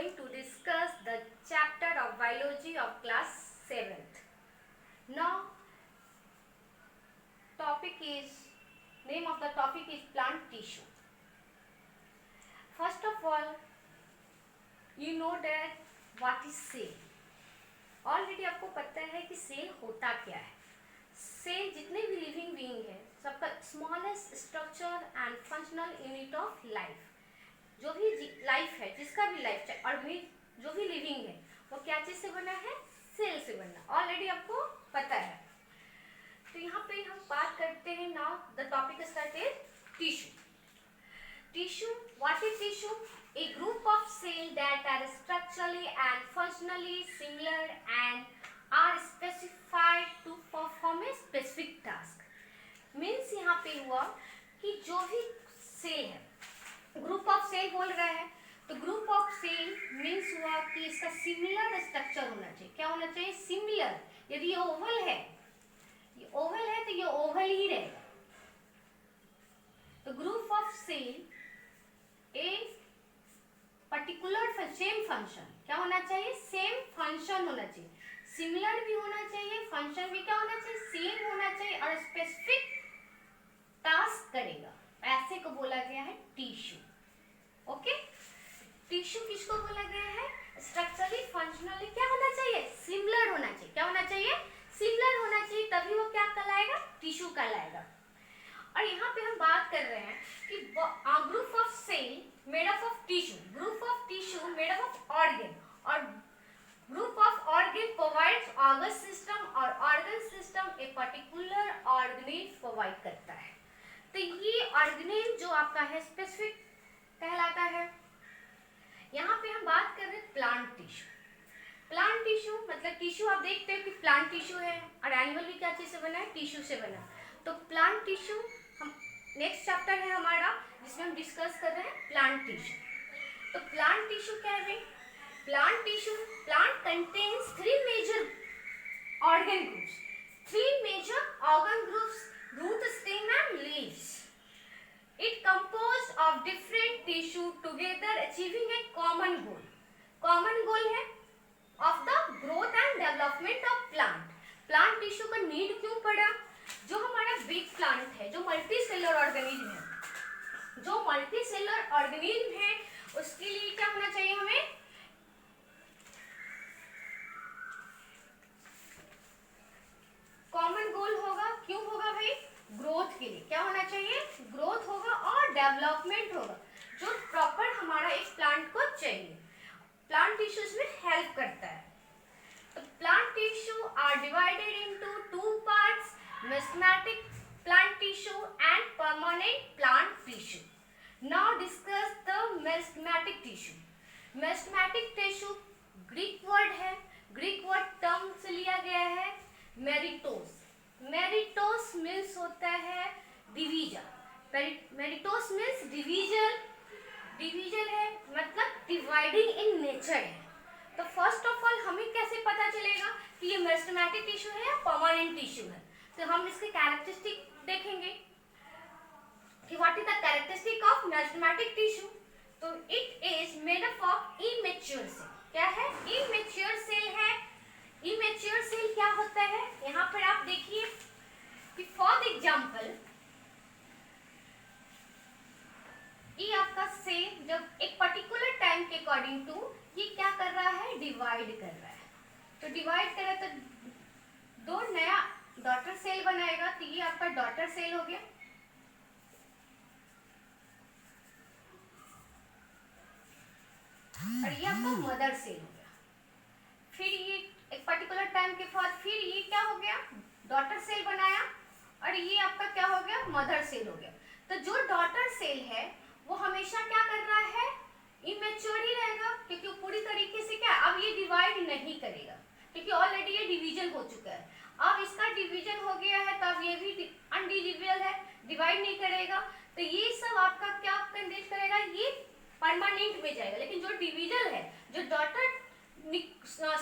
going to discuss the chapter of biology of class 7th. Now, name of the topic is plant tissue. First of all, you know that what is cell. Already आपको पता है कि cell होता क्या है. Cell जितने भी living being है सबका smallest structure and functional unit of life. जो भी लाइफ है, जिसका भी लाइफ है और भी जो भी लिविंग है वो क्या चीज से बना है? सेल से बना. ऑलरेडी आपको पता है. तो यहाँ पे हम बात करते हैं. Now the topic start is tissue. Tissue, what is tissue? A group of cells that are structurally and functionally similar and are specified to perform a specific task. Means यहाँ पे हुआ कि जो भी सेल है, ग्रुप ऑफ सेल बोल रहा है, तो ग्रुप ऑफ सेल मीन्स हुआ कि इसका सिमिलर स्ट्रक्चर होना चाहिए. क्या होना चाहिए? सिमिलर. यदि ये ओवल है, ये ओवल है तो ये ओवल ही रहेगा. तो group of cell a particular same function. क्या होना चाहिए? सेम फंक्शन होना चाहिए. सिमिलर भी होना चाहिए, फंक्शन भी क्या होना चाहिए? सेम होना चाहिए और स्पेसिफिक टास्क करेगा. ऐसे को बोला गया है टिश्यू. ओके, टिश्यू किसको बोला गया है? स्ट्रक्चरली फंक्शनली क्या होना चाहिए? सिमिलर होना चाहिए. क्या होना चाहिए? सिमिलर होना चाहिए, तभी वो क्या कहलाएगा? टिश्यू कहलाएगा. और यहाँ पे हम बात कर रहे हैं कि group of cell made up of tissue, group of tissue made up of organ, और group of organ provides organ system, और organ system a particular organelle provide करता है. तो ये ऑर्गेनेल जो आपका है स्पेसिफिक कहलाता है. यहाँ पे हम बात कर रहे हैं प्लांट टिश्यू. प्लांट टिश्यू मतलब टिश्यू आप देखते हो कि प्लांट टिश्यू है, और एनिमल भी क्या चीज से बना है? टिश्यू से बना. तो प्लांट टिश्यू हम नेक्स्ट चैप्टर है हमारा जिसमें हम डिस्कस कर रहे हैं प्लांट टिश्यू. तो प्लांट टिश्यू क्या है? Plant tissue, plant contains three major organ groups. Three major organ groups: root, stem and leaves. It composed of different tissue together achieving a common goal. Common goal है of the growth and development of plant. Plant tissue का need क्यों पड़ा? जो हमारा big plant है, जो multi cellular organism है, जो मल्टी सेलर ऑर्गेनिज्म है, उसके लिए क्या होना चाहिए? हमें कॉमन गोल होगा. क्यों होगा भाई? ग्रोथ के लिए. क्या होना चाहिए? ग्रोथ होगा और डेवलपमेंट होगा, जो प्रॉपर हमारा एक प्लांट को चाहिए. प्लांट टिश्यू इसमें हेल्प करता है. तो plant tissue are divided into two parts: meristematic plant tissue and permanent plant tissue. Now discuss the meristematic tissue. Meristematic tissue Greek word है, Greek word term से लिया गया है मेरिटोस. मेरिटोस मीन्स होता है division. Meristos means division. Division है मतलब dividing in nature है. तो फर्स्ट ऑफ ऑल हमें कैसे पता चलेगा कि ये मेरिस्टेमेटिक टिश्यू है या परमानेंट टिश्यू है? तो हम इसके कैरेक्टरिस्टिक देखेंगे कि what is the characteristic of meristematic tissue. तो it is made up of immature cell. क्या है? इमेच्योर सेल है. इमेच्योर सेल क्या होता है? यहाँ पर आप देखिए कि फॉर एग्जांपल ये आपका सेल जब एक पर्टिकुलर टाइम के अकॉर्डिंग टू ये क्या कर रहा है? डिवाइड कर रहा है. तो डिवाइड कर रहा है तो दो नया डॉटर सेल बनाएगा. तो ये आपका डॉटर सेल हो गया, और ये आपका मदर सेल हो गया. फिर ये एक पर्टिकुलर टाइम के बाद फिर ये क्या हो गया? डॉटर सेल बनाया, और ये आपका क्या हो गया? मदर सेल हो गया. तो जो डॉटर सेल है वो हमेशा क्या कर रहा है? इमेच्योर ही रहेगा, क्योंकि वो पूरी तरीके से क्या अब ये डिवाइड नहीं करेगा, क्योंकि ऑलरेडी ये डिवीजन हो चुका है. अब इसका डिवीजन हो गया है तो अब ये भी अनडिविजिबल है, डिवाइड नहीं करेगा. तो ये सब आपका क्या कंडीशन करेगा? ये परमानेंट में जाएगा. लेकिन जो डिवीजन है, जो डॉटर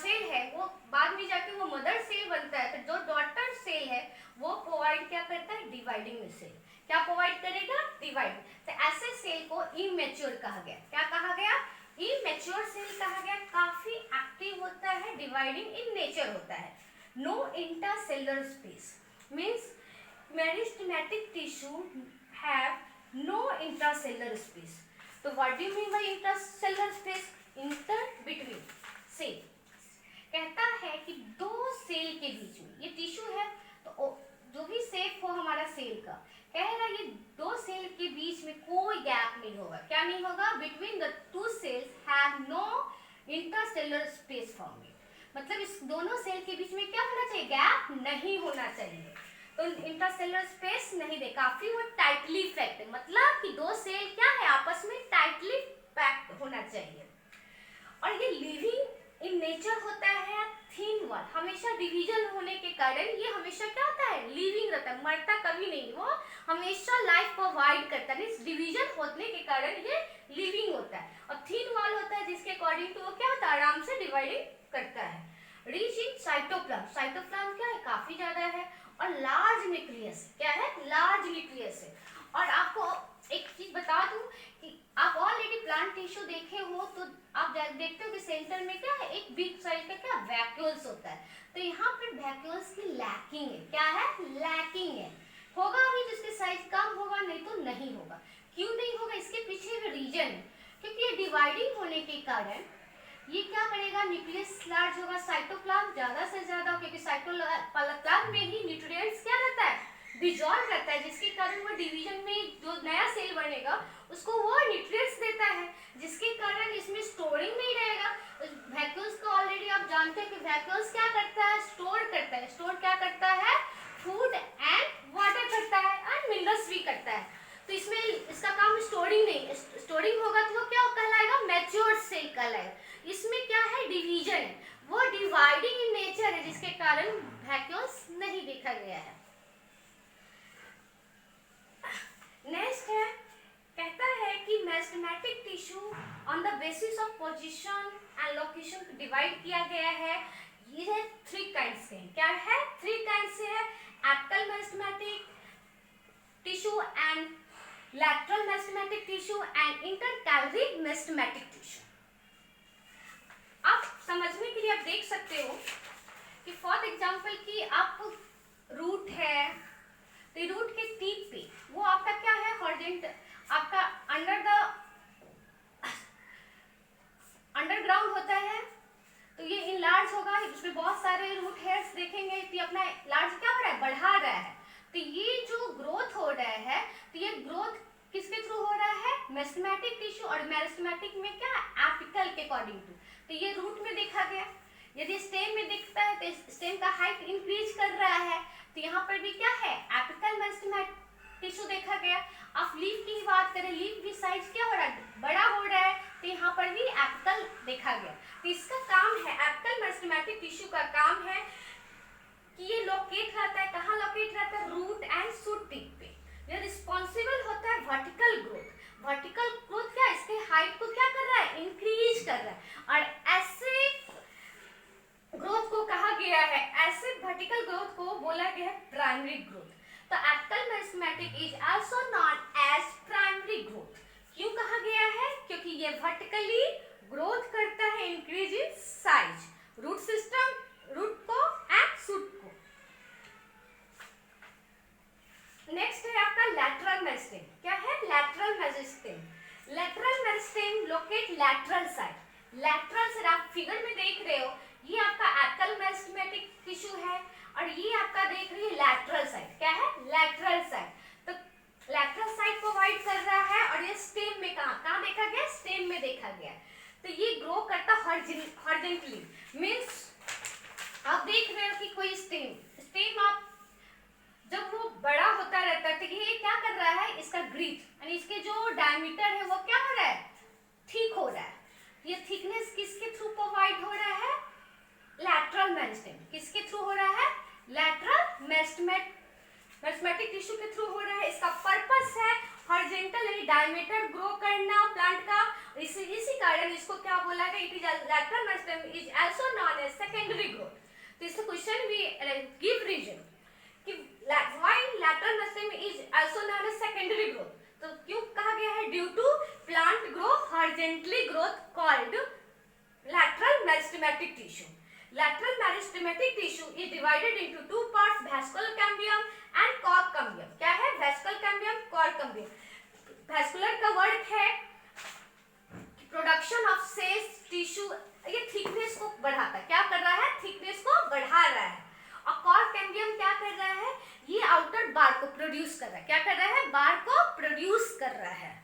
सेल है, वो बाद में जाके वो मदर सेल बनता है. तो जो डॉटर सेल है वो प्रोवाइड क्या करता है? डिवाइडिंग में सेल. क्या प्रोवाइड करेगा? डिवाइड. तो ऐसे सेल को इमेच्योर कहा गया. क्या कहा गया? इमेच्योर सेल कहा गया काफी एक्टिव होता है, डिवाइडिंग इन नेचर होता है, no intercellular space means meristematic tissue have no intercellular space. तो what do you mean by intercellular space? Inter between cell, कहता है कि दो सेल के बीच में, ये टिश्यू है तो जो भी शेप हो हमारा सेल का, कह रहा है ये दो सेल के बीच में कोई गैप नहीं होगा। क्या नहीं होगा? Between the two cells have no intercellular space formed, मतलब इस दोनों सेल के बीच में क्या होना चाहिए? गैप नहीं होना चाहिए। तो इंटरसेलुलर स्पेस नहीं दे, काफी वो टाइटली पैक्ड है, मतलब कि दो सेल क्या है आपस में टाइटली पैक्ड होना चाहिए। और ये लिविंग इन नेचर होता है थिन वॉल, हमेशा डिवीजन होने के कारण ये हमेशा क्या होता है? लिविंग रहता है, मरता कभी नहीं, वो हमेशा लाइफ प्रोवाइड करता है। डिवीजन होने के कारण ये लिविंग होता है। और थिन वॉल होता है जिसके अकॉर्डिंग टू वो क्या होता है? आराम से डिवाइडिंग करता है। रिच इन साइटोप्लाज्म, साइटोप्लाज्म क्या है? काफी ज्यादा है। और लार्ज न्यूक्लियस, क्या है? लार्ज न्यूक्लियस है। और आपको एक चीज बता दूं कि आप ऑलरेडी प्लांट टिश्यू देखे हो तो आप देखते हो कि सेंटर में क्या है? एक बिग साइज का क्या वैक्यूल्स होता है। तो यहाँ पर वैक्यूल्स की लैकिंग है। क्या है? लैकिंग है। होगा भी जिसके साइज कम होगा, नहीं तो नहीं होगा। क्यों नहीं होगा? इसके पीछे भी रीजन है, क्योंकि ये डिवाइडिंग होने के कारण ये क्या करेगा? न्यूक्लियस लार्ज होगा, साइटोप्लाज्म ज्यादा से ज्यादा, क्योंकि साइटोप्लाज्म में ही न्यूट्रिएंट्स क्या रहता है? डिसॉल्व रहता है, जिसके कारण वो डिवीजन में जो नया सेल बनेगा उसको वो न्यूट्रिएंट्स देता है, जिसके कारण इसमें स्टोरिंग नहीं रहेगा। वैक्यूल्स को ऑलरेडी आप जानते हैं कि वैक्यूल्स क्या करता है? स्टोर करता है। स्टोर क्या करता है? फूड एंड वाटर करता है एंड मिनरल्स भी करता है। तो इसमें इसका काम स्टोरिंग नहीं, स्टोरिंग होगा तो वो क्या कहलाएगा? मैच्योर्ड सेल कहलाएगा। इसमें क्या है? डिवीजन है, वो डिवाइडिंग इन नेचर है, जिसके कारण वैक्यूल्स नहीं देखा गया है। नेक्स्ट है, कहता है कि meristematic tissue on the basis of position and location divide किया गया है। ये है थ्री काइंड्स के। क्या है? थ्री काइंड से है, apical meristematic tissue and lateral meristematic tissue and intercalary meristematic tissue. आप समझने के लिए आप देख सकते हो कि फॉर एग्जांपल कि आप रूट है तो रूट के टिप पे वो आपका क्या है? हॉरिजॉन्टल, आपका अंडरग्राउंड होता है, तो ये इनलार्ज होगा, उसमें बहुत सारे रूट हेयर्स देखेंगे तो अपना लार्ज क्या हो रहा है? बढ़ा रहा है। तो ये जो ग्रोथ हो रहा है, तो ये ग्रोथ किसके थ्रू हो रहा है? Meristematic tissue. और मेरिस्टेमेटिक में क्या? एपिकल के अकॉर्डिंग टू। तो ये रूट में देखा गया। यदि स्टेम में दिखता है तो स्टेम का हाइट इंक्रीज कर रहा है, तो यहाँ पर भी क्या है? एपिकल मेरिस्टेमेटिक टिश्यू देखा गया। अब लीफ की बात करें, लीफ भी साइज क्या हो रहा है? बड़ा हो रहा है, तो यहाँ पर भी एपिकल देखा गया। तो इसका काम है, एपिकल मेरिस्टेमेटिक टिश्यू का काम है कि ये लोकेट रहता है, कहाँ लोकेट रहता है? रूट एंड शूट टिप पे। ये रिस्पॉन्सिबल होता है वर्टिकल ग्रोथ। वर्टिकल ग्रोथ क्या? इसके हाइट को क्या कर रहा है? इंक्रीज कर रहा है। और ऐसे ग्रोथ को कहा गया है, ऐसे वर्टिकल ग्रोथ को बोला गया है प्राइमरी ग्रोथ। तो apical meristematic is also known as primary growth. क्यों कहा गया है? क्योंकि ये वर्टिकली ग्रोथ करता है, increase in size, root system, root को एंड शूट को। नेक्स्ट है आपका लैटरल मेरिस्टेम। क्या है? Lateral meristem. Lateral meristem locate lateral side. Lateral side आप फिगर में देख रहे हो, ये आपका एपिकल मेरिस्टेमेटिक टिश्यू है और ये आपका देख रही है लैटरल साइड। क्या है? Lateral side. तो लैटरल साइड प्रोवाइड कर रहा है और ये स्टेम में कहाँ देखा गया? स्टेम में देखा गया। तो ये ग्रो करता हॉरिजॉन्टली, मींस आप देख रहे हो कि कोई स्टेम आप जब वो बड़ा होता रहता है तो ये क्या कर रहा है? इसका ग्रीथ यानी इसके जो डायमीटर है वो क्या हो रहा है? थिक हो रहा है। ये थिकनेस किसके थ्रू प्रोवाइड हो रहा है? Lateral meristem. किसके थ्रू हो रहा है? लैटरल मेरिस्टेमेटिक टिश्यू के थ्रू हो रहा है। इसका पर्पस है हॉरिजॉन्टल यानी डायमीटर ग्रो करना प्लांट का। इसी कारण इसको क्या बोला गया? It is lateral meristem is also known as secondary growth. तो इससे क्वेश्चन भी गिव रीजन कि why lateral meristem is also known as secondary growth. तो क्यों कहा गया है? Due to plant grow horizontally growth called lateral meristematic tissue. Lateral meristematic tissue is divided into two parts, vascular cambium and cork cambium. क्या है vascular cambium, cork cambium? vascular का word है production of sales tissue, ये thickness को बढ़ाता है, क्या कर रहा है, थिकनेस को बढ़ा रहा है। और कॉर्क कैम्बियम क्या कर रहा है, ये आउटर बार को प्रोड्यूस कर रहा है, क्या कर रहा है, बार को प्रोड्यूस कर रहा है।